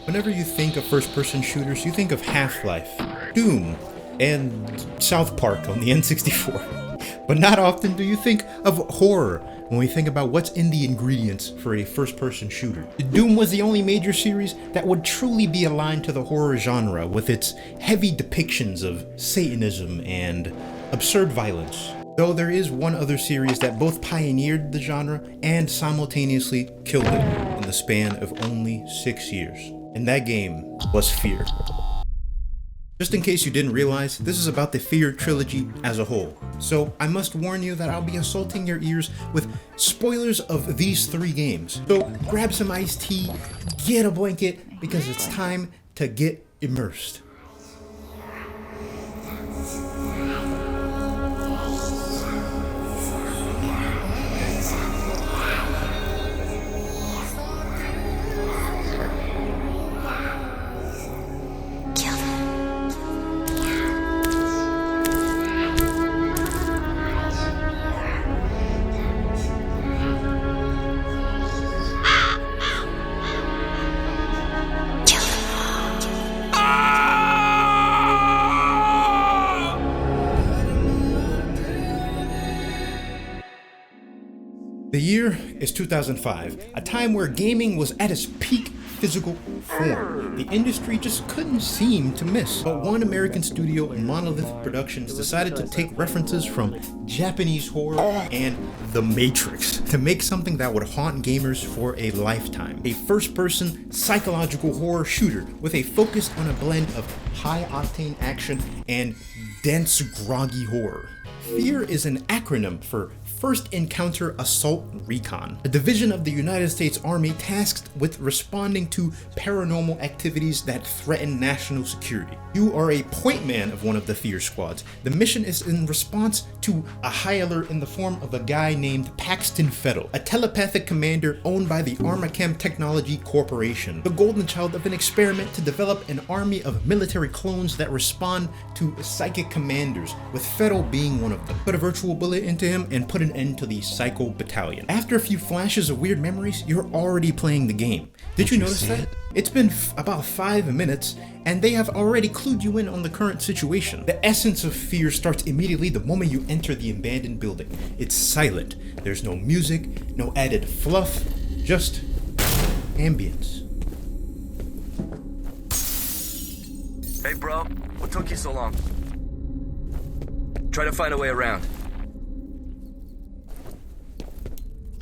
Whenever you think of first-person shooters, you think of Half-Life, Doom, and South Park on the N64. But not often do you think of horror when we think about what's in the ingredients for a first-person shooter. Doom was the only major series that would truly be aligned to the horror genre, with its heavy depictions of Satanism and absurd violence. Though there is one other series that both pioneered the genre and simultaneously killed it in the span of only 6 years. And that game was F.E.A.R. Just in case you didn't realize, this is about the F.E.A.R trilogy as a whole. So I must warn you that I'll be assaulting your ears with spoilers of these 3 games. So grab some iced tea, get a blanket, because it's time to get immersed. The year is 2005, a time where gaming was at its peak physical form. The industry just couldn't seem to miss. But one American studio, Monolith Productions, decided to take references from Japanese horror and The Matrix to make something that would haunt gamers for a lifetime. A first-person psychological horror shooter with a focus on a blend of high-octane action and dense, groggy horror. F.E.A.R is an acronym for First Encounter Assault Recon, a division of the United States Army tasked with responding to paranormal activities that threaten national security. You are a point man of one of the F.E.A.R squads. The mission is in response to a high alert in the form of a guy named Paxton Fettel, a telepathic commander owned by the Armachem Technology Corporation, the golden child of an experiment to develop an army of military clones that respond to psychic commanders, with Fettel being one of them. Put a virtual bullet into him and put an end to the Psycho Battalion. After a few flashes of weird memories, you're already playing the game. Did you notice that? It's been about 5 minutes, and they have already clued you in on the current situation. The essence of F.E.A.R starts immediately the moment you enter the abandoned building. It's silent. There's no music, no added fluff, just ambience. Hey bro, what took you so long? Try to find a way around.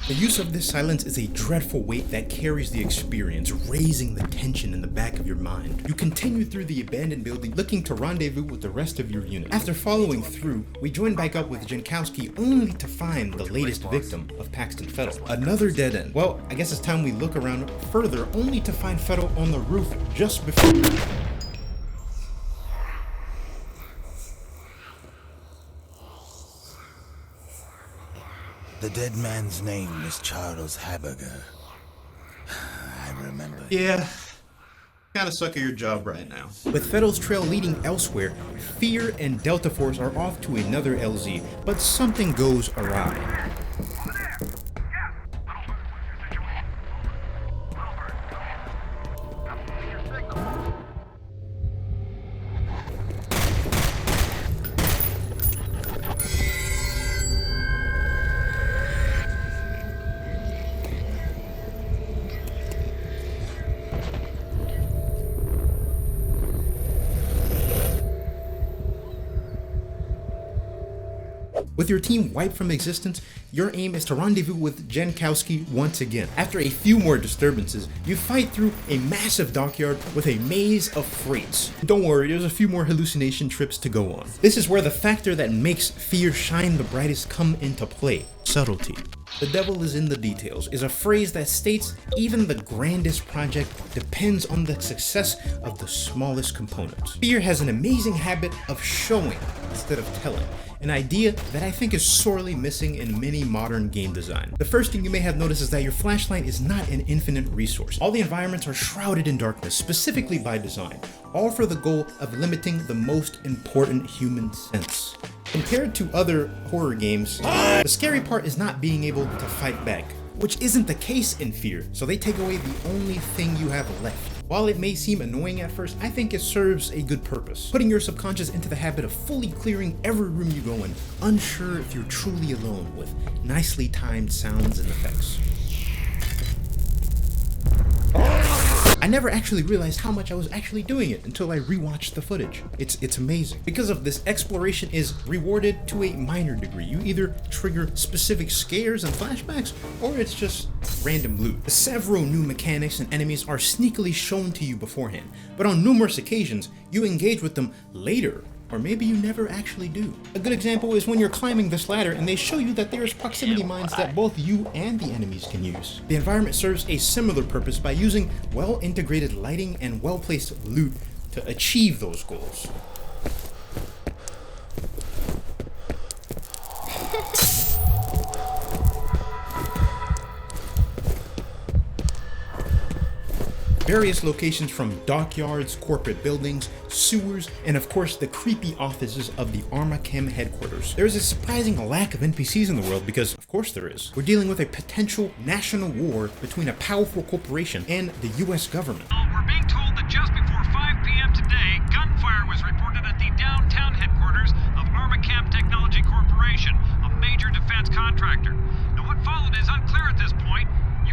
The use of this silence is a dreadful weight that carries the experience, raising the tension in the back of your mind. You continue through the abandoned building, looking to rendezvous with the rest of your unit. After following through, we join back up with Jankowski only to find the latest victim of Paxton Fettel. Another dead end. Well, I guess it's time we look around further, only to find Fettel on the roof just before... The dead man's name is Charles Haberger. I remember. Yeah, kinda suck at your job right now. With Fettel's trail leading elsewhere, F.E.A.R and Delta Force are off to another LZ, but something goes awry. With your team wiped from existence, your aim is to rendezvous with Jankowski once again. After a few more disturbances, you fight through a massive dockyard with a maze of freights. Don't worry, there's a few more hallucination trips to go on. This is where the factor that makes F.E.A.R shine the brightest come into play: subtlety. The devil is in the details is a phrase that states even the grandest project depends on the success of the smallest components. F.E.A.R has an amazing habit of showing instead of telling, an idea that I think is sorely missing in many modern game design. The first thing you may have noticed is that your flashlight is not an infinite resource. All the environments are shrouded in darkness, specifically by design, all for the goal of limiting the most important human sense. Compared to other horror games, the scary part is not being able to fight back, which isn't the case in F.E.A.R, so they take away the only thing you have left: While it may seem annoying at first, I think it serves a good purpose, putting your subconscious into the habit of fully clearing every room you go in, unsure if you're truly alone, with nicely timed sounds and effects. I never actually realized how much I was actually doing it until I rewatched the footage. It's amazing. Because of this, exploration is rewarded to a minor degree. You either trigger specific scares and flashbacks, or it's just random loot. Several new mechanics and enemies are sneakily shown to you beforehand, but on numerous occasions, you engage with them later, or maybe you never actually do. A good example is when you're climbing this ladder and they show you that there's proximity mines that both you and the enemies can use. The environment serves a similar purpose by using well-integrated lighting and well-placed loot to achieve those goals. Various locations from dockyards, corporate buildings, sewers, and of course the creepy offices of the Armachem headquarters. There is a surprising lack of NPCs in the world because, of course there is. We're dealing with a potential national war between a powerful corporation and the US government. We're being told that just before 5 p.m. today, gunfire was reported at the downtown headquarters of Armachem Technology Corporation, a major defense contractor. Now what followed is unclear at this point.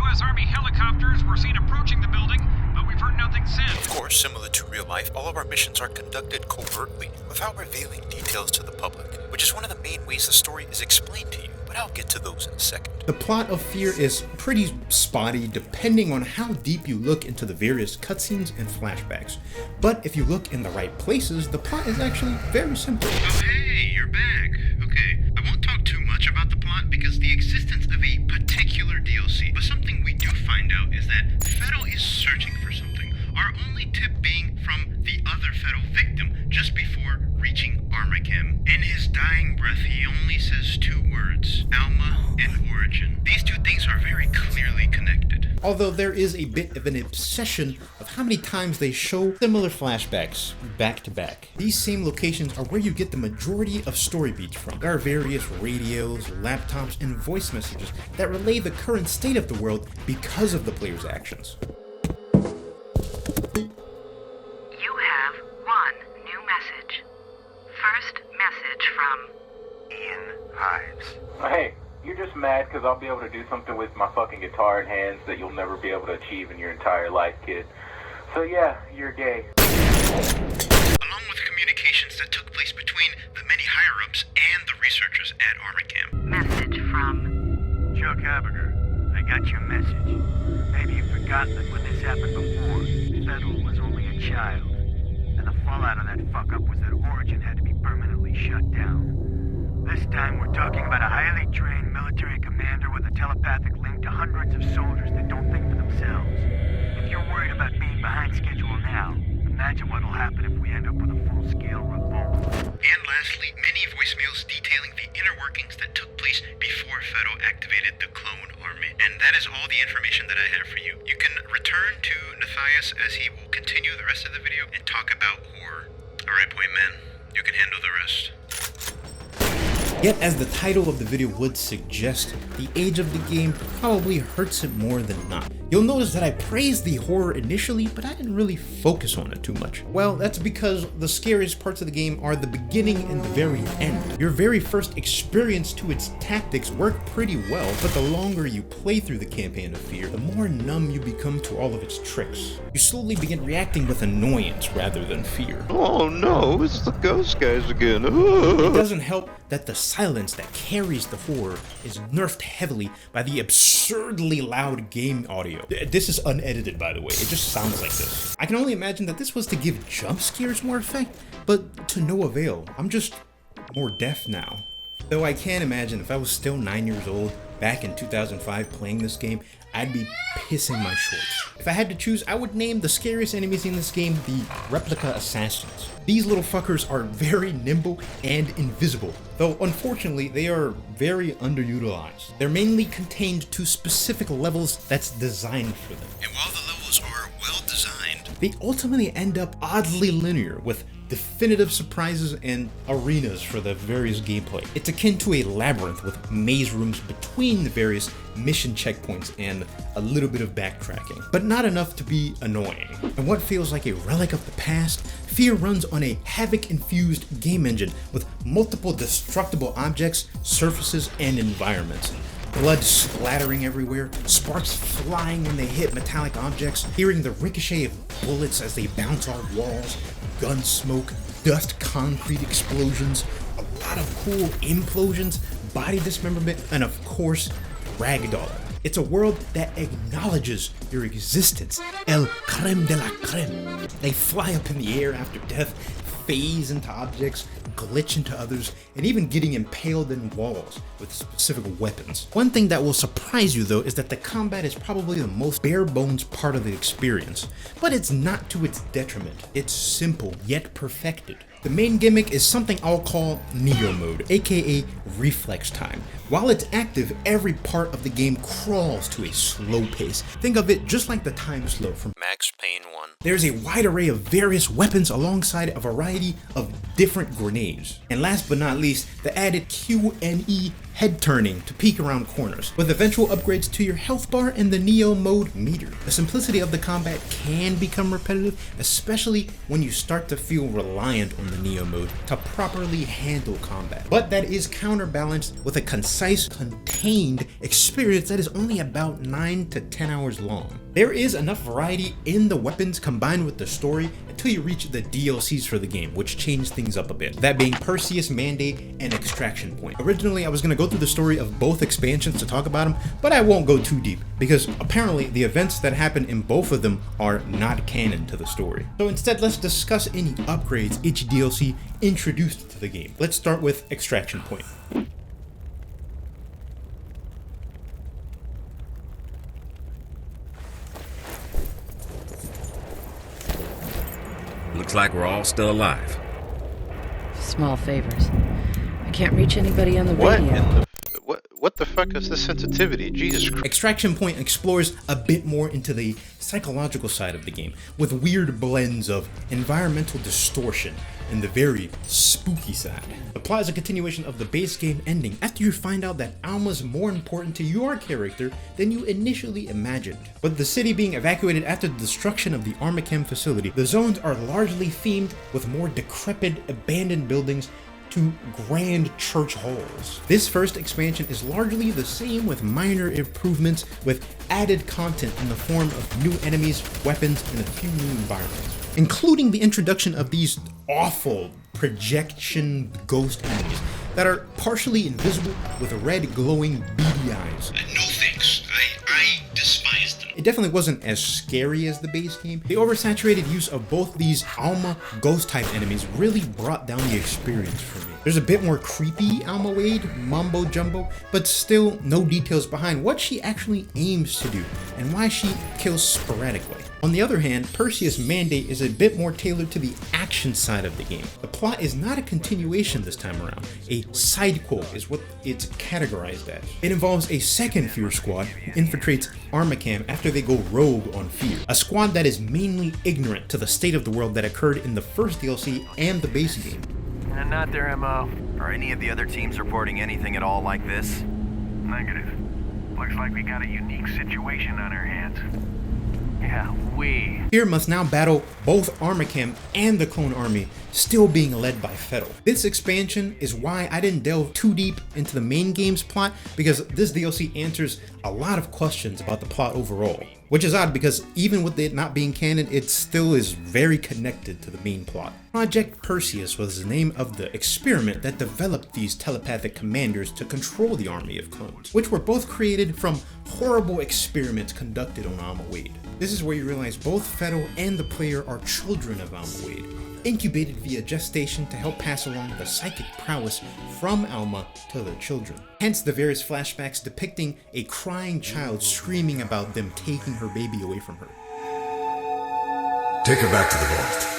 U.S. Army helicopters were seen approaching the building, but we've heard nothing since. Of course, similar to real life, all of our missions are conducted covertly, without revealing details to the public, which is one of the main ways the story is explained to you, but I'll get to those in a second. The plot of F.E.A.R. is pretty spotty depending on how deep you look into the various cutscenes and flashbacks. But if you look in the right places, the plot is actually very simple. Oh hey, you're back. Okay, I won't talk too much about the plot because the existence of a particular DLC, but something we do find out is that F.E.A.R. is searching for something, our only tip being from the other F.E.A.R. victim just before reaching Armachem. In his dying breath, he only says two words, Alma and Origin. These two things are very clearly connected. Although there is a bit of an obsession of how many times they show similar flashbacks back to back. These same locations are where you get the majority of story beats from. There are various radios, laptops, and voice messages that relay the current state of the world because of the player's actions. You have one new message. First message from Ian Hives. Hey, you're just mad because I'll be able to do something with my fucking guitar in hands that you'll never be able to achieve in your entire life, kid. So yeah, you're gay. Along with communications that took place between the many higher-ups and the researchers at Armachem. message from Chuck Haberger, I got your message. Maybe you've forgotten that when this happened before, Fettel was only a child. And the fallout of that fuck-up was that Origin had to be permanently shut down. This time we're talking about a highly trained military commander with a telepathic link to hundreds of soldiers that don't think for themselves. If you're worried about being behind schedule now, imagine what'll happen if we end up with a full-scale revolt. And lastly, many voicemails detailing the inner workings that took place before F.E.A.R. activated the clone army. And that is all the information that I have for you. You can return to Nathooby as he will continue the rest of the video and talk about horror. Alright, Point Man, you can handle the rest. Yet, as the title of the video would suggest, the age of the game probably hurts it more than not. You'll notice that I praised the horror initially, but I didn't really focus on it too much. Well, that's because the scariest parts of the game are the beginning and the very end. Your very first experience to its tactics work pretty well, but the longer you play through the campaign of F.E.A.R., the more numb you become to all of its tricks. You slowly begin reacting with annoyance rather than fear. Oh no, it's the ghost guys again. It doesn't help that the silence that carries the horror is nerfed heavily by the absurdly loud game audio. This is unedited, by the way. It just sounds like this. I can only imagine that this was to give jump scares more effect, but to no avail. I'm just more deaf now. Though I can imagine if I was still 9 years old back in 2005 playing this game, I'd be pissing my shorts. If I had to choose, I would name the scariest enemies in this game the replica assassins. These little fuckers are very nimble and invisible, though unfortunately they are very underutilized. They're mainly contained to specific levels that's designed for them. And while the levels are well designed, They ultimately end up oddly linear, with definitive surprises and arenas for the various gameplay. It's akin to a labyrinth with maze rooms between the various mission checkpoints and a little bit of backtracking, but not enough to be annoying. And what feels like a relic of the past, F.E.A.R runs on a havoc-infused game engine with multiple destructible objects, surfaces, and environments. Blood splattering everywhere, sparks flying when they hit metallic objects, hearing the ricochet of bullets as they bounce off walls, gun smoke, dust concrete explosions, a lot of cool implosions, body dismemberment, and of course, ragdoll. It's a world that acknowledges your existence. El creme de la creme. They fly up in the air after death, phase into objects, glitch into others, and even getting impaled in walls with specific weapons. One thing that will surprise you though is that the combat is probably the most bare bones part of the experience, but it's not to its detriment. It's simple yet perfected. The main gimmick is something I'll call Neo mode, aka reflex time. While it's active, every part of the game crawls to a slow pace. Think of it just like the time slow from Max Payne 1. There's a wide array of various weapons alongside a variety of different grenades. And last but not least, the added Q and E head turning to peek around corners, with eventual upgrades to your health bar and the Neo mode meter. The simplicity of the combat can become repetitive, especially when you start to feel reliant on the Neo mode to properly handle combat. But that is counterbalanced with a concise, contained experience that is only about 9 to 10 hours long. There is enough variety in the weapons combined with the story until you reach the DLCs for the game, which change things up a bit. That being Perseus Mandate and Extraction Point. Originally, I was going to go through the story of both expansions to talk about them, but I won't go too deep because apparently the events that happen in both of them are not canon to the story. So instead, let's discuss any upgrades each DLC introduced to the game. Let's start with Extraction Point. Looks like we're all still alive. Small favors. I can't reach anybody on the radio. What the fuck is this sensitivity? Jesus Christ. Extraction Point explores a bit more into the psychological side of the game, with weird blends of environmental distortion and the very spooky side. The plot is a continuation of the base game ending after you find out that Alma's more important to your character than you initially imagined. With the city being evacuated after the destruction of the Armachem facility, the zones are largely themed with more decrepit, abandoned buildings to grand church halls. This first expansion is largely the same with minor improvements with added content in the form of new enemies, weapons, and a few new environments, including the introduction of these awful projection ghost enemies that are partially invisible with red glowing beady eyes. No thanks. I despise them. It definitely wasn't as scary as the base game. The oversaturated use of both these Alma ghost type enemies really brought down the experience for me. There's a bit more creepy Alma Wade, mumbo jumbo, but still no details behind what she actually aims to do and why she kills sporadically. On the other hand, Perseus Mandate is a bit more tailored to the action side of the game. The plot is not a continuation this time around. A side quote is what it's categorized as. It involves a second F.E.A.R squad who infiltrates Armachem after they go rogue on F.E.A.R. A squad that is mainly ignorant to the state of the world that occurred in the first DLC and the base game. And not their MO. Are any of the other teams reporting anything at all like this? Negative. Looks like we got a unique situation on our hands. Yeah, we. F.E.A.R must now battle both Armachem and the clone army, still being led by F.E.A.R. This expansion is why I didn't delve too deep into the main game's plot, because this DLC answers a lot of questions about the plot overall. Which is odd because even with it not being canon, it still is very connected to the main plot. Project Perseus was the name of the experiment that developed these telepathic commanders to control the army of clones, which were both created from horrible experiments conducted on Alma Wade. This is where you realize both F.E.A.R and the player are children of Alma Wade, incubated via gestation to help pass along the psychic prowess from Alma to the children. Hence the various flashbacks depicting a crying child screaming about them taking her baby away from her. Take her back to the vault.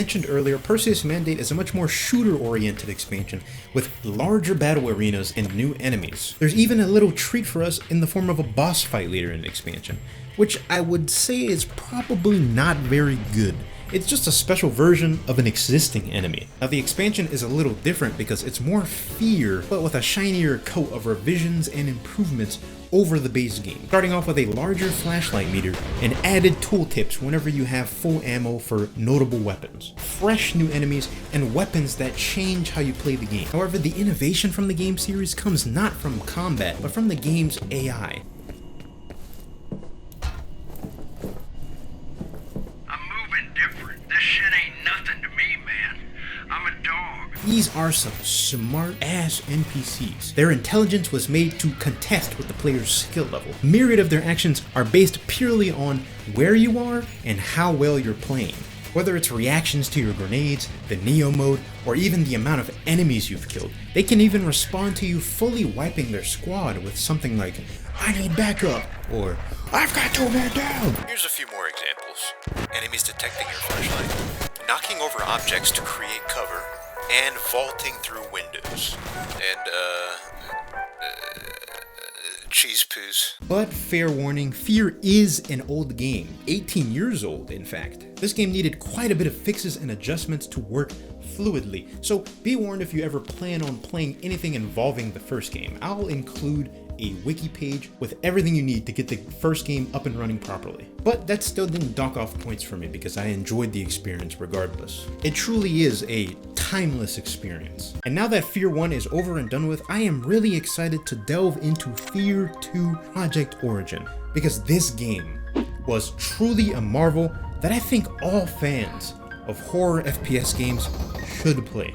mentioned earlier, Perseus Mandate is a much more shooter-oriented expansion with larger battle arenas and new enemies. There's even a little treat for us in the form of a boss fight later in the expansion, which I would say is probably not very good. It's just a special version of an existing enemy. Now the expansion is a little different because it's more F.E.A.R, but with a shinier coat of revisions and improvements over the base game, starting off with a larger flashlight meter and added tooltips whenever you have full ammo for notable weapons, fresh new enemies, and weapons that change how you play the game. However, the innovation from the game series comes not from combat, but from the game's AI. This shit ain't nothing to me, man. I'm a dog. These are some smart-ass NPCs. Their intelligence was made to contest with the player's skill level. Myriad of their actions are based purely on where you are and how well you're playing. Whether it's reactions to your grenades, the Neo mode, or even the amount of enemies you've killed, they can even respond to you fully wiping their squad with something like, "I need backup," or "I've got 2 men down." Here's a few more examples. Enemies detecting your flashlight, knocking over objects to create cover, and vaulting through windows. And, cheese poos. But fair warning, F.E.A.R is an old game, 18 years old in fact. This game needed quite a bit of fixes and adjustments to work fluidly, so be warned if you ever plan on playing anything involving the first game. I'll include a wiki page with everything you need to get the first game up and running properly. But that still didn't dock off points for me because I enjoyed the experience regardless. It truly is a timeless experience. And now that F.E.A.R 1 is over and done with, I am really excited to delve into F.E.A.R 2 Project Origin, because this game was truly a marvel that I think all fans of horror FPS games should play.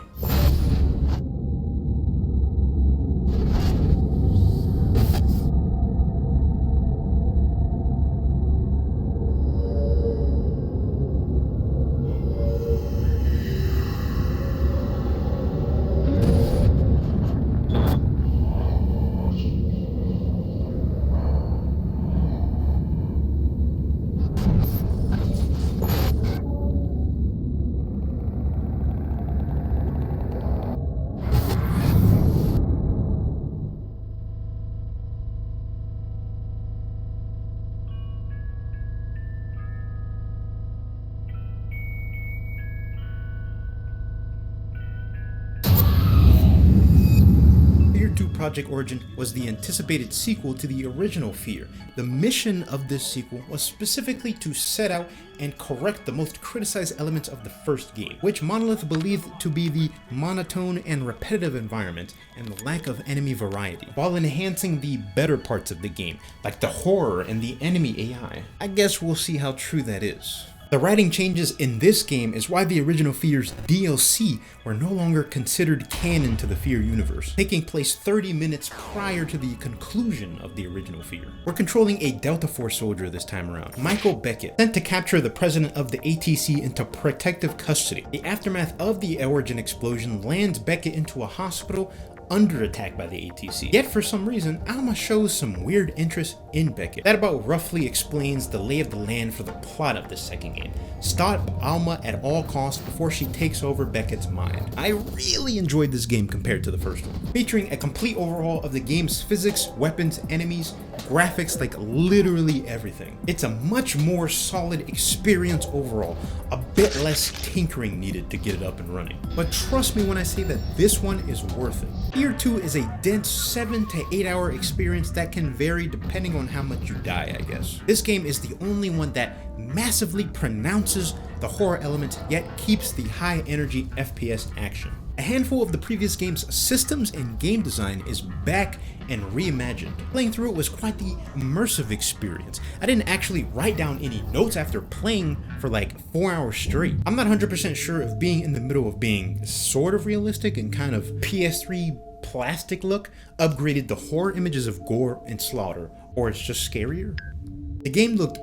Project Origin was the anticipated sequel to the original F.E.A.R. The mission of this sequel was specifically to set out and correct the most criticized elements of the first game, which Monolith believed to be the monotone and repetitive environment and the lack of enemy variety, while enhancing the better parts of the game, like the horror and the enemy AI. I guess we'll see how true that is. The writing changes in this game is why the original F.E.A.R's DLC were no longer considered canon to the F.E.A.R universe, taking place 30 minutes prior to the conclusion of the original F.E.A.R. We're controlling a Delta Force soldier this time around, Michael Beckett, sent to capture the president of the ATC into protective custody. The aftermath of the Origin explosion lands Beckett into a hospital under attack by the ATC. Yet for some reason, Alma shows some weird interest in Beckett. That about roughly explains the lay of the land for the plot of this second game. Stop Alma at all costs before she takes over Beckett's mind. I really enjoyed this game compared to the first one, featuring a complete overhaul of the game's physics, weapons, enemies, graphics, like literally everything. It's a much more solid experience overall, a bit less tinkering needed to get it up and running. But trust me when I say that this one is worth it. F.E.A.R 2 is a dense 7 to 8 hour experience that can vary depending on how much you die, I guess. This game is the only one that massively pronounces the horror element yet keeps the high energy FPS action. A handful of the previous game's systems and game design is back and reimagined. Playing through it was quite the immersive experience. I didn't actually write down any notes after playing for like 4 hours straight. I'm not 100% sure if being in the middle of being sort of realistic and kind of PS3 plastic look upgraded the horror images of gore and slaughter, or it's just scarier. The game looked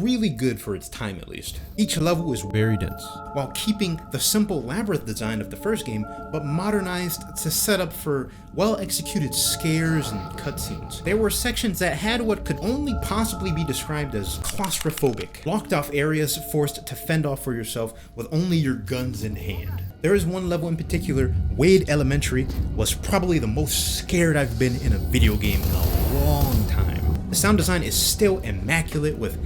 really good for its time at least. Each level is very dense, while keeping the simple labyrinth design of the first game, but modernized to set up for well-executed scares and cutscenes. There were sections that had what could only possibly be described as claustrophobic, blocked off areas forced to fend off for yourself with only your guns in hand. There is one level in particular, Wade Elementary, was probably the most scared I've been in a video game in a long time. The sound design is still immaculate with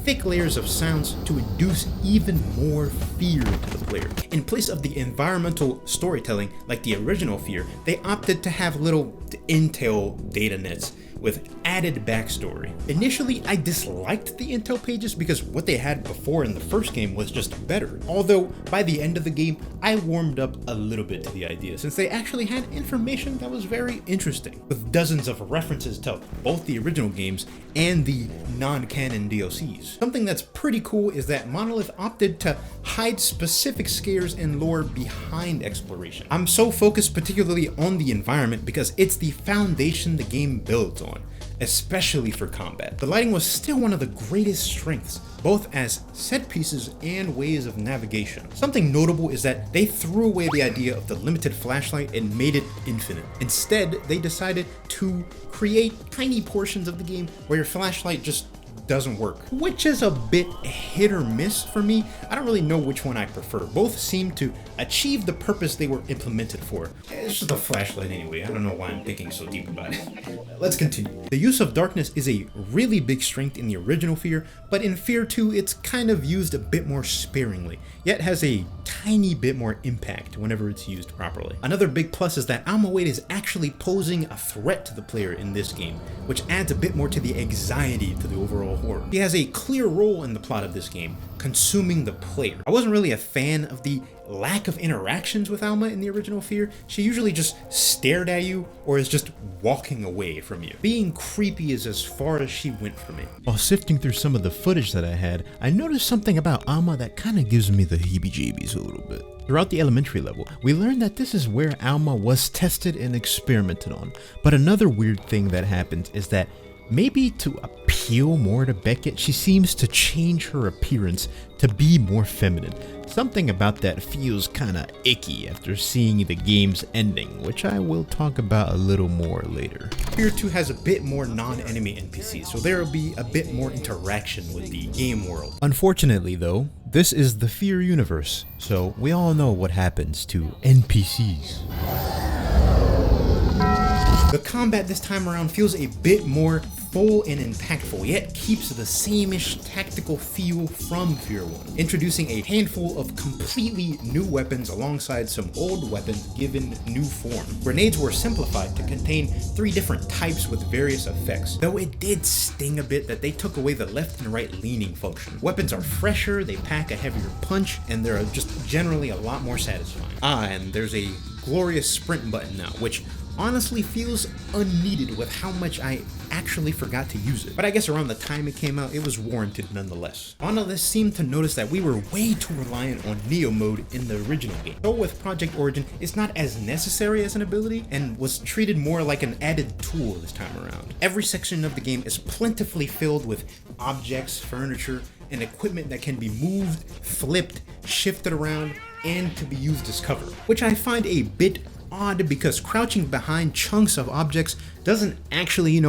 thick layers of sounds to induce even more fear to the player. In place of the environmental storytelling like the original F.E.A.R, they opted to have little intel data nets with added backstory. Initially, I disliked the intel pages because what they had before in the first game was just better. Although, by the end of the game, I warmed up a little bit to the idea since they actually had information that was very interesting, with dozens of references to both the original games and the non-canon DLCs. Something that's pretty cool is that Monolith opted to hide specific scares and lore behind exploration. I'm so focused particularly on the environment because it's the foundation the game builds on, especially for combat. The lighting was still one of the greatest strengths, both as set pieces and ways of navigation. Something notable is that they threw away the idea of the limited flashlight and made it infinite. Instead, they decided to create tiny portions of the game where your flashlight just doesn't work, which is a bit hit or miss for me. I don't really know which one I prefer. Both seem to achieve the purpose they were implemented for. It's just a flashlight anyway. I don't know why I'm thinking so deep about it. Let's continue. The use of darkness is a really big strength in the original F.E.A.R, but in F.E.A.R 2 it's kind of used a bit more sparingly, yet has a tiny bit more impact whenever it's used properly. Another big plus is that Alma Wade is actually posing a threat to the player in this game, which adds a bit more to the anxiety to the overall horror. He has a clear role in the plot of this game, consuming the player. I wasn't really a fan of the lack of interactions with Alma in the original F.E.A.R. She usually just stared at you or is just walking away from you. Being creepy is as far as she went for me. While sifting through some of the footage that I had, I noticed something about Alma that kind of gives me the heebie-jeebies a little bit. Throughout the elementary level, we learned that this is where Alma was tested and experimented on. But another weird thing that happens is that maybe to appeal more to Beckett, she seems to change her appearance to be more feminine. Something about that feels kinda icky after seeing the game's ending, which I will talk about a little more later. F.E.A.R 2 has a bit more non-enemy NPCs, so there will be a bit more interaction with the game world. Unfortunately though, this is the F.E.A.R universe, so we all know what happens to NPCs. The combat this time around feels a bit more full and impactful, yet keeps the same-ish tactical feel from F.E.A.R 1, introducing a handful of completely new weapons alongside some old weapons given new form. Grenades were simplified to contain 3 different types with various effects, though it did sting a bit that they took away the left and right leaning function. Weapons are fresher, they pack a heavier punch, and they're just generally a lot more satisfying. And there's a glorious sprint button now, which honestly feels unneeded with how much I actually forgot to use it. But I guess around the time it came out, it was warranted nonetheless. Monolith seemed to notice that we were way too reliant on Neo mode in the original game. So with Project Origin, it's not as necessary as an ability and was treated more like an added tool this time around. Every section of the game is plentifully filled with objects, furniture, and equipment that can be moved, flipped, shifted around, and to be used as cover, which I find a bit odd because crouching behind chunks of objects doesn't actually,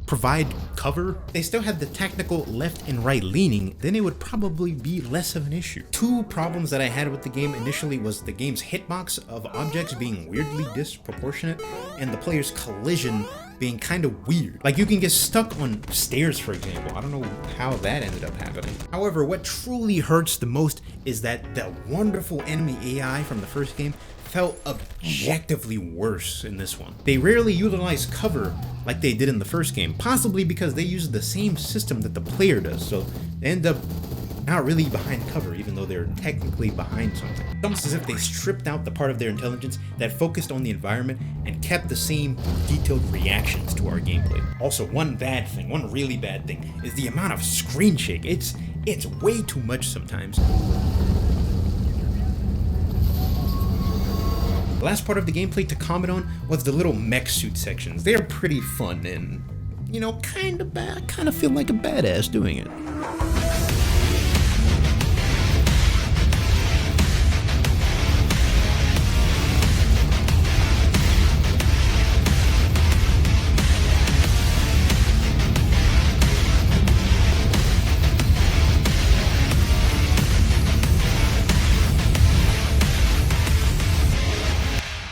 provide cover. If they still had the technical left and right leaning, then it would probably be less of an issue. 2 problems that I had with the game initially was the game's hitbox of objects being weirdly disproportionate and the player's collision being kind of weird. Like you can get stuck on stairs, for example. I don't know how that ended up happening. However, what truly hurts the most is that the wonderful enemy AI from the first game felt objectively worse in this one. They rarely utilize cover like they did in the first game, possibly because they use the same system that the player does, so they end up not really behind cover even though they're technically behind something. It's almost as if they stripped out the part of their intelligence that focused on the environment and kept the same detailed reactions to our gameplay. Also, one really bad thing is the amount of screen shake. It's way too much sometimes. The last part of the gameplay to comment on was the little mech suit sections. They are pretty fun and you know, kind of bad. I kind of feel like a badass doing it.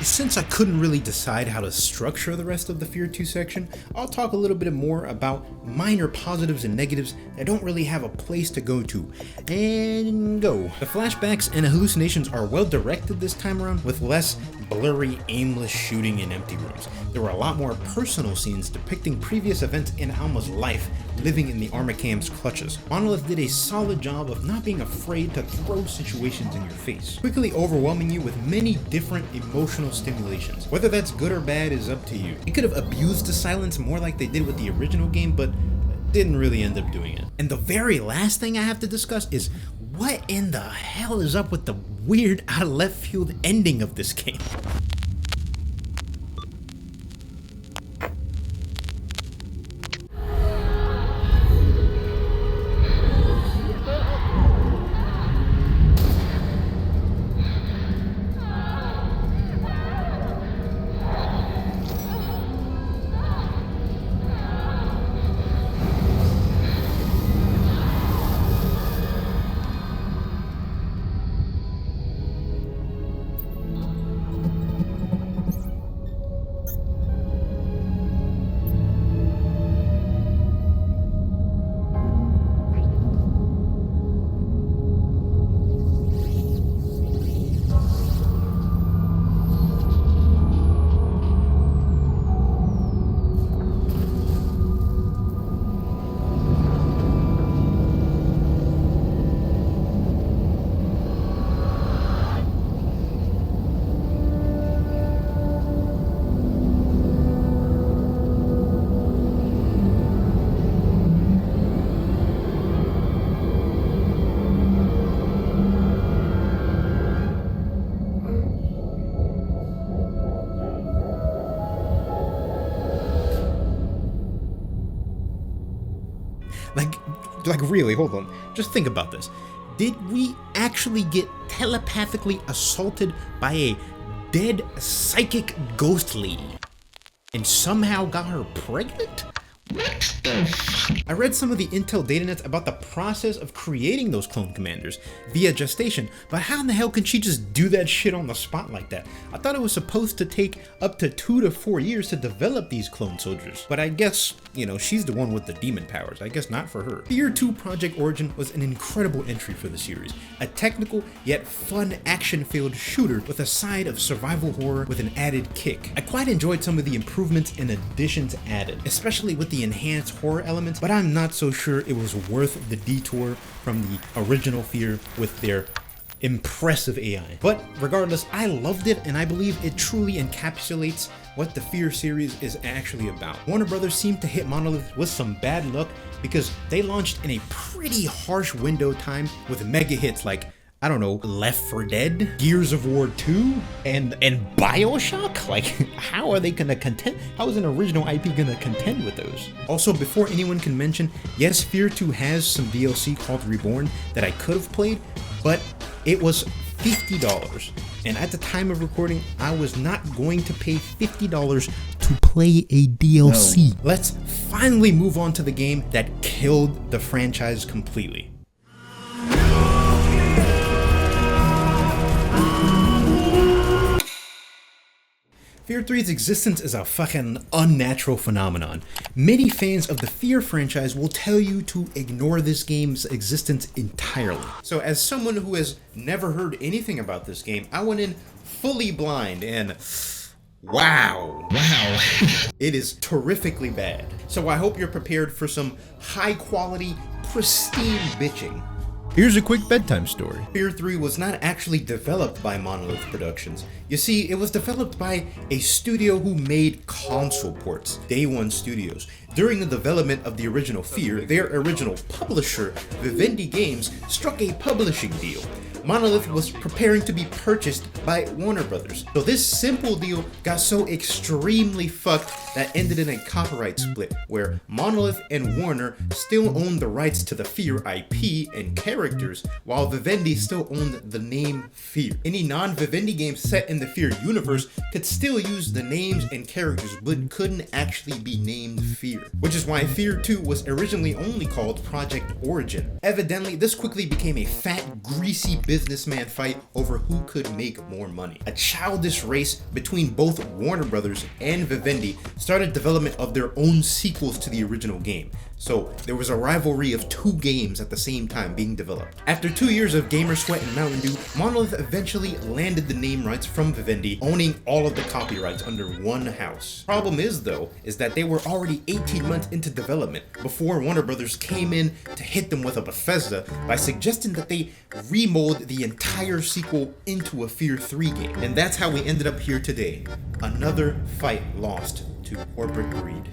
Since I couldn't really decide how to structure the rest of the F.E.A.R 2 section, I'll talk a little bit more about minor positives and negatives that don't really have a place to go to. And go. The flashbacks and hallucinations are well directed this time around, with less blurry, aimless shooting in empty rooms. There were a lot more personal scenes depicting previous events in Alma's life, living in the Armacam's clutches. Monolith did a solid job of not being afraid to throw situations in your face, quickly overwhelming you with many different emotional stimulations. Whether that's good or bad is up to you. It could have abused the silence more like they did with the original game, but didn't really end up doing it. And the very last thing I have to discuss is what in the hell is up with the weird out of left field ending of this game? Like really, hold on. Just think about this. Did we actually get telepathically assaulted by a dead psychic ghost lady and somehow got her pregnant? What the fuck? I read some of the intel datanets about the process of creating those clone commanders via gestation, but how in the hell can she just do that shit on the spot like that? I thought it was supposed to take up to 2 to 4 years to develop these clone soldiers, but I guess, you know, she's the one with the demon powers. I guess not for her. F.E.A.R 2 Project Origin was an incredible entry for the series, a technical yet fun action-filled shooter with a side of survival horror with an added kick. I quite enjoyed some of the improvements and additions added, especially with the enhanced horror elements, but I'm not so sure it was worth the detour from the original F.E.A.R with their impressive AI. But regardless, I loved it, and I believe it truly encapsulates what the F.E.A.R series is actually about. Warner Brothers seemed to hit Monolith with some bad luck because they launched in a pretty harsh window time with mega hits like, I don't know, Left 4 Dead, Gears of War 2, and BioShock? Like, how are they gonna contend? How is an original IP gonna contend with those? Also, before anyone can mention, yes, F.E.A.R 2 has some DLC called Reborn that I could have played, but it was $50. And at the time of recording, I was not going to pay $50 to play a DLC. No. Let's finally move on to the game that killed the franchise completely. F.E.A.R 3's existence is a fucking unnatural phenomenon. Many fans of the F.E.A.R franchise will tell you to ignore this game's existence entirely. So as someone who has never heard anything about this game, I went in fully blind and wow. It is terrifically bad. So I hope you're prepared for some high quality, pristine bitching. Here's a quick bedtime story. F.E.A.R 3 was not actually developed by Monolith Productions. You see, it was developed by a studio who made console ports, Day One Studios. During the development of the original F.E.A.R, their original publisher, Vivendi Games, struck a publishing deal. Monolith was preparing to be purchased by Warner Brothers. So this simple deal got so extremely fucked that ended in a copyright split, where Monolith and Warner still owned the rights to the F.E.A.R. IP and characters, while Vivendi still owned the name F.E.A.R. Any non-Vivendi game set in the F.E.A.R. universe could still use the names and characters, but couldn't actually be named F.E.A.R. Which is why F.E.A.R. 2 was originally only called Project Origin. Evidently, this quickly became a fat, greasy businessman fight over who could make more money. A childish race between both Warner Brothers and Vivendi started development of their own sequels to the original game. So there was a rivalry of two games at the same time being developed. After 2 years of gamer sweat and Mountain Dew, Monolith eventually landed the name rights from Vivendi, owning all of the copyrights under one house. Problem is though, is that they were already 18 months into development before Warner Brothers came in to hit them with a Bethesda by suggesting that they remold the entire sequel into a F.E.A.R. 3 game. And that's how we ended up here today. Another fight lost to corporate greed.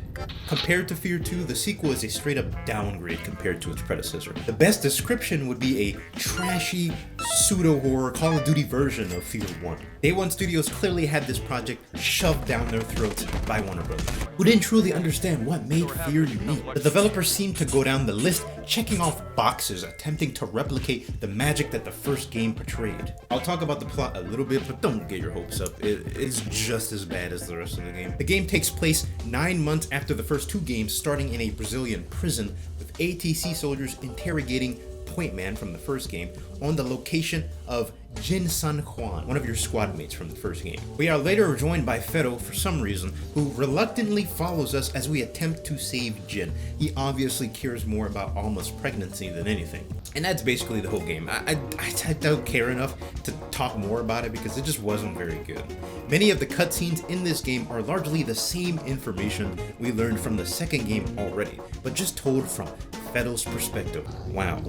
Compared to F.E.A.R. 2, the sequel is a straight up downgrade compared to its predecessor. The best description would be a trashy, pseudo-horror Call of Duty version of F.E.A.R. 1. Day One Studios clearly had this project shoved down their throats by Warner Brothers, who didn't truly understand what made F.E.A.R. unique. The developers seemed to go down the list, checking off boxes, attempting to replicate the magic that the first game portrayed. I'll talk about the plot a little bit, but don't get your hopes up. It's just as bad as the rest of the game. The game takes place 9 months after the first two games, starting in a Brazilian prison with ATC soldiers interrogating Point Man from the first game on the location of Jin San Juan, one of your squad mates from the first game. We are later joined by F.E.A.R. for some reason, who reluctantly follows us as we attempt to save Jin. He obviously cares more about Alma's pregnancy than anything. And that's basically the whole game. I don't care enough to talk more about it because it just wasn't very good. Many of the cutscenes in this game are largely the same information we learned from the second game already, but just told from F.E.A.R.'s perspective. Wow.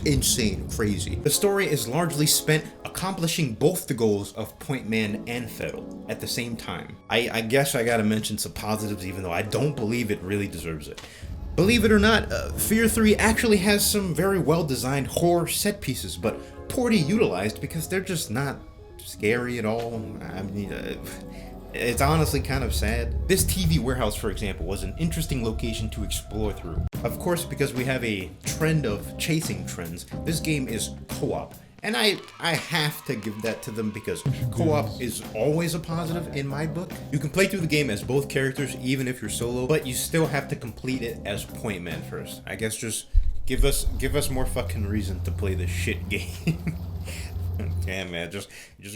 Insane, crazy. The story is largely spent accomplishing both the goals of Point Man and F.E.A.R. at the same time. I guess I gotta mention some positives, even though I don't believe it really deserves it. Believe it or not, F.E.A.R. 3 actually has some very well designed horror set pieces, but poorly utilized because they're just not scary at all. I mean, it's honestly kind of sad. This TV warehouse, for example, was an interesting location to explore through. Of course, because we have a trend of chasing trends, this game is co-op. And I have to give that to them because co-op is always a positive in my book. You can play through the game as both characters, even if you're solo, but you still have to complete it as Point Man first. I guess just give us more fucking reason to play this shit game. Damn, man, just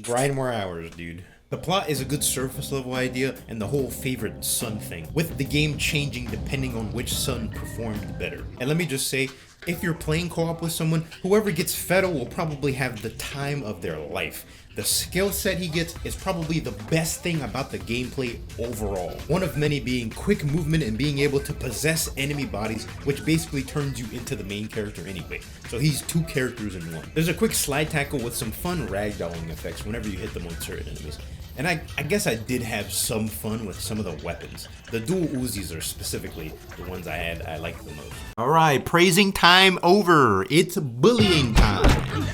grind more hours, dude. The plot is a good surface level idea and the whole favorite son thing, with the game changing depending on which son performed better. And let me just say, if you're playing co-op with someone, whoever gets F.E.A.R. will probably have the time of their life. The skill set he gets is probably the best thing about the gameplay overall. One of many being quick movement and being able to possess enemy bodies, which basically turns you into the main character anyway. So he's two characters in one. There's a quick slide tackle with some fun ragdolling effects whenever you hit them on certain enemies. And I guess I did have some fun with some of the weapons. The dual Uzis are specifically the ones I liked the most. Alright, praising time over. It's bullying time.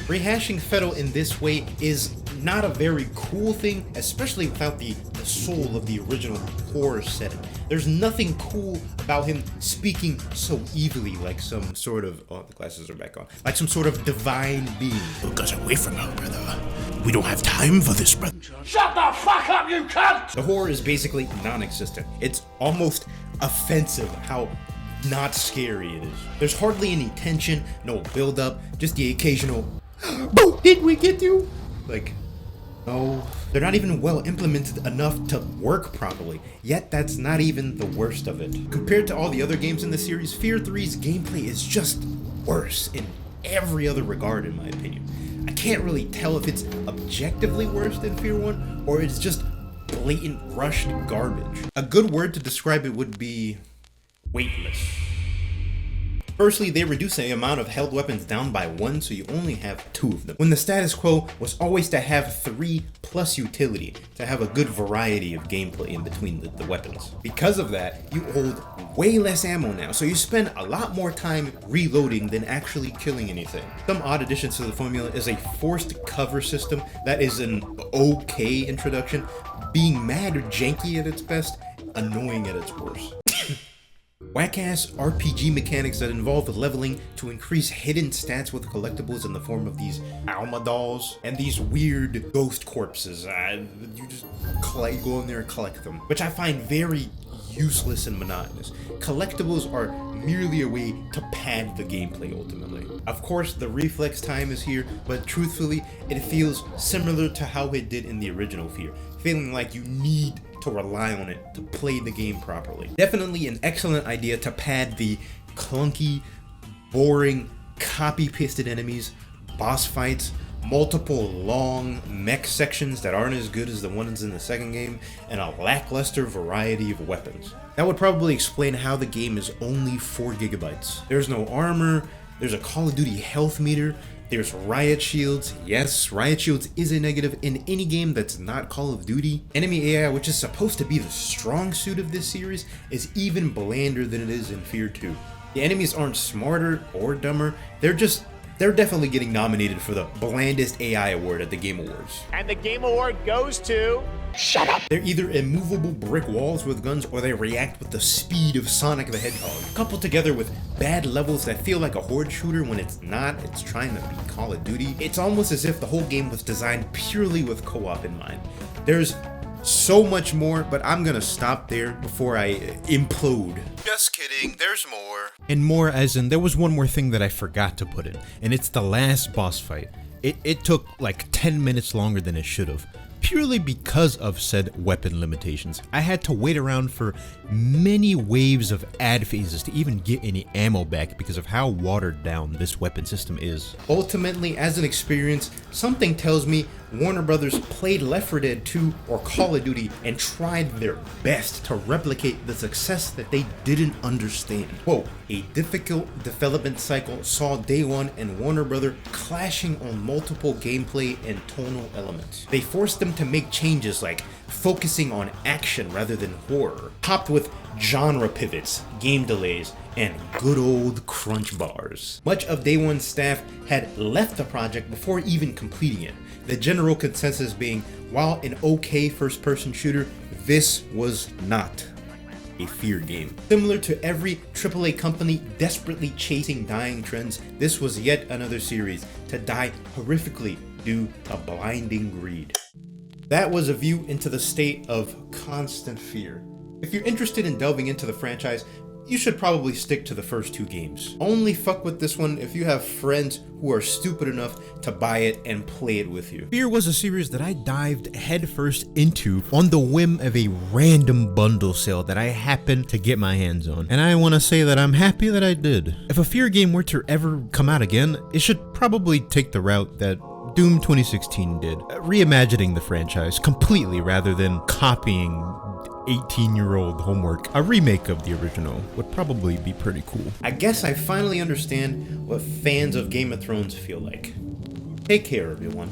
Rehashing F.E.A.R. in this way is not a very cool thing, especially without the soul of the original horror setting. There's nothing cool about him speaking so evilly like some sort of, oh, the glasses are back on, like some sort of divine being. Look us away from her, brother. We don't have time for this, brother. Shut the fuck up, you cunt! The horror is basically non-existent. It's almost offensive how not scary it is. There's hardly any tension, no build-up, just the occasional, oh, did we get you? Like, no. They're not even well implemented enough to work properly, yet that's not even the worst of it. Compared to all the other games in the series, F.E.A.R. 3's gameplay is just worse in every other regard, in my opinion. I can't really tell if it's objectively worse than F.E.A.R. 1, or it's just blatant rushed garbage. A good word to describe it would be weightless. Firstly, they reduce the amount of held weapons down by 1, so you only have 2 of them. When the status quo was always to have 3 plus utility, to have a good variety of gameplay in between the weapons. Because of that, you hold way less ammo now, so you spend a lot more time reloading than actually killing anything. Some odd additions to the formula is a forced cover system that is an okay introduction, being mad janky at its best, annoying at its worst. Whack-ass RPG mechanics that involve leveling to increase hidden stats with collectibles in the form of these Alma dolls and these weird ghost corpses. You just go in there and collect them, which I find very useless and monotonous. Collectibles are merely a way to pad the gameplay ultimately. Of course, the reflex time is here, but truthfully, it feels similar to how it did in the original F.E.A.R, feeling like you need to rely on it to play the game properly. Definitely an excellent idea to pad the clunky, boring, copy-pasted enemies, boss fights, multiple long mech sections that aren't as good as the ones in the second game, and a lackluster variety of weapons. That would probably explain how the game is only 4 gigabytes. There's no armor, there's a Call of Duty health meter, there's riot shields. Yes, riot shields is a negative in any game that's not Call of Duty. Enemy AI, which is supposed to be the strong suit of this series, is even blander than it is in F.E.A.R 2. The enemies aren't smarter or dumber, they're definitely getting nominated for the blandest AI award at the Game Awards. And the Game Award goes to... Shut up! They're either immovable brick walls with guns, or they react with the speed of Sonic the Hedgehog. Coupled together with bad levels that feel like a horde shooter when it's not, it's trying to be Call of Duty. It's almost as if the whole game was designed purely with co-op in mind. There's so much more, but I'm gonna stop there before I implode. Just kidding, there's more. And more as in, there was one more thing that I forgot to put in, and it's the last boss fight. It took like 10 minutes longer than it should have, purely because of said weapon limitations. I had to wait around for many waves of ad phases to even get any ammo back because of how watered down this weapon system is. Ultimately, as an experience, something tells me Warner Brothers played Left 4 Dead 2 or Call of Duty and tried their best to replicate the success that they didn't understand. Quote, a difficult development cycle saw Day One and Warner Brothers clashing on multiple gameplay and tonal elements. They forced them to make changes like focusing on action rather than horror, topped with genre pivots, game delays, and good old crunch bars. Much of Day One's staff had left the project before even completing it. The general consensus being, while an okay first-person shooter, this was not a F.E.A.R game. Similar to every AAA company desperately chasing dying trends, this was yet another series to die horrifically due to blinding greed. That was a view into the state of constant fear. If you're interested in delving into the franchise, you should probably stick to the first 2 games. Only fuck with this one if you have friends who are stupid enough to buy it and play it with you. F.E.A.R was a series that I dived headfirst into on the whim of a random bundle sale that I happened to get my hands on. And I want to say that I'm happy that I did. If a F.E.A.R game were to ever come out again, it should probably take the route that Doom 2016 did, reimagining the franchise completely rather than copying 18-year-old homework. A remake of the original would probably be pretty cool. I guess I finally understand what fans of Game of Thrones feel like. Take care, everyone.